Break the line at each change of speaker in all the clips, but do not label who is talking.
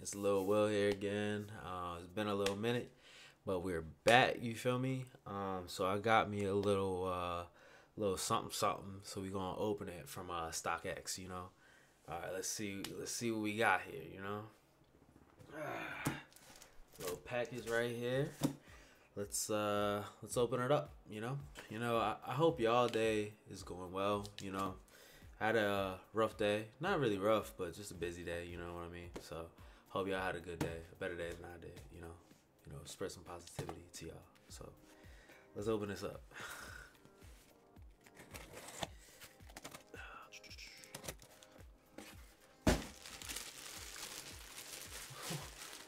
It's Lil Will here again. It's been a little minute, but we're back. You feel me? So I got me a little something something. So we gonna open it from StockX. You know. All right, let's see what we got here. You know. Little package right here. Let's open it up. You know. I hope y'all day is going well. You know. Had a rough day. Not really rough, but just a busy day. You know what I mean. So. Hope y'all had a good day, a better day than I did, you know, spread some positivity to y'all. So let's open this up.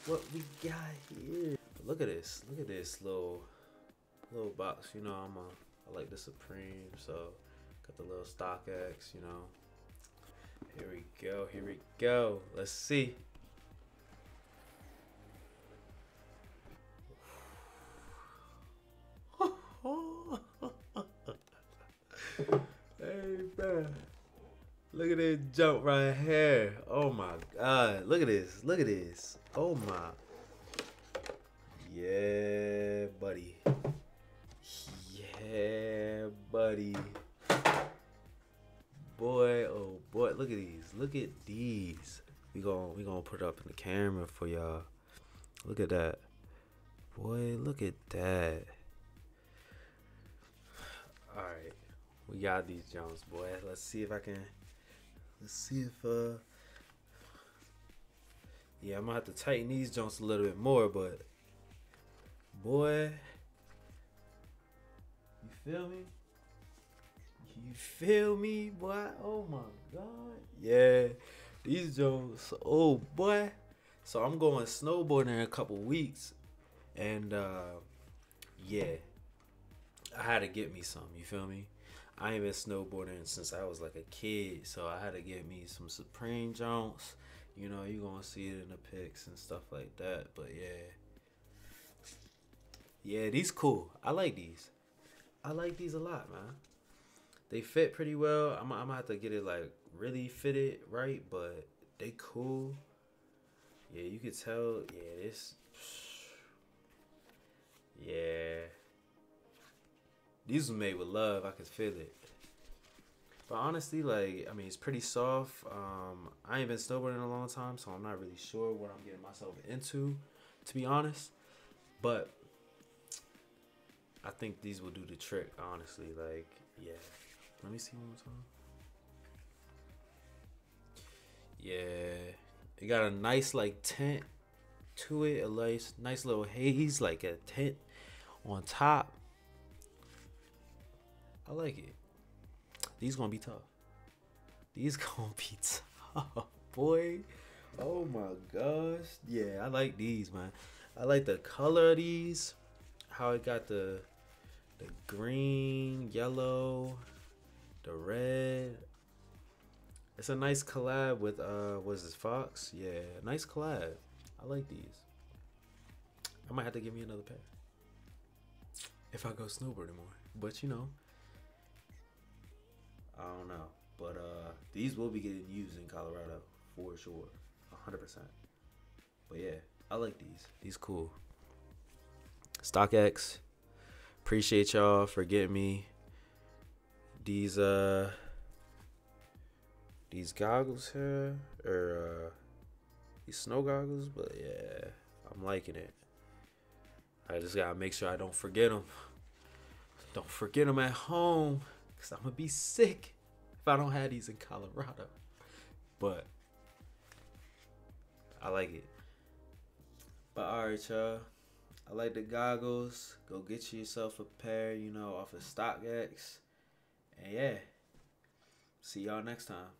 What we got here? Look at this little box. You know, I like the Supreme, so got the little StockX. You know, here we go. Let's see. Hey, bro. Look at this jump right here. Oh my God. Look at this. Oh my. Yeah, buddy. Yeah, buddy. Boy, oh boy. Look at these. We gonna put it up in the camera for y'all. Look at that. Boy, look at that. Alright. We got these Jones, boy. Let's see if yeah, I'm gonna have to tighten these Jones a little bit more, but boy, you feel me, boy? Oh my God. Yeah, these Jones, oh boy. So I'm going snowboarding in a couple weeks, and yeah, I had to get me some, you feel me? I ain't been snowboarding since I was like a kid, so I had to get me some Supreme Jones. You know, you gonna see it in the pics and stuff like that. But yeah, these cool. I like these a lot, man. They fit pretty well. I'm gonna have to get it like really fitted right, but they cool. Yeah, you could tell. Yeah, these were made with love. I could feel it. But honestly, like, I mean, it's pretty soft. I ain't been snowboarding in a long time, so I'm not really sure what I'm getting myself into, to be honest. But I think these will do the trick, honestly. Like, yeah. Let me see one more time. Yeah. It got a nice, like, tint to it. A nice little haze, like a tint on top. I like it. These gonna be tough. Boy. Oh my gosh. Yeah, I like these, man. I like the color of these. How it got the green, yellow, the red. It's a nice collab with what's this, Fox? Yeah, nice collab. I like these. I might have to give me another pair if I go snowboarding more. But you know, I don't know. But these will be getting used in Colorado for sure. 100%. But yeah, I like these. These cool. StockX. Appreciate y'all for getting me these goggles here. Or these snow goggles. But yeah, I'm liking it. I just gotta make sure I don't forget them. Don't forget them at home. Cause I'm gonna be sick if I don't have these in Colorado. But I like it. But alright, y'all. I like the goggles. Go get yourself a pair, you know, off of StockX. And yeah. See y'all next time.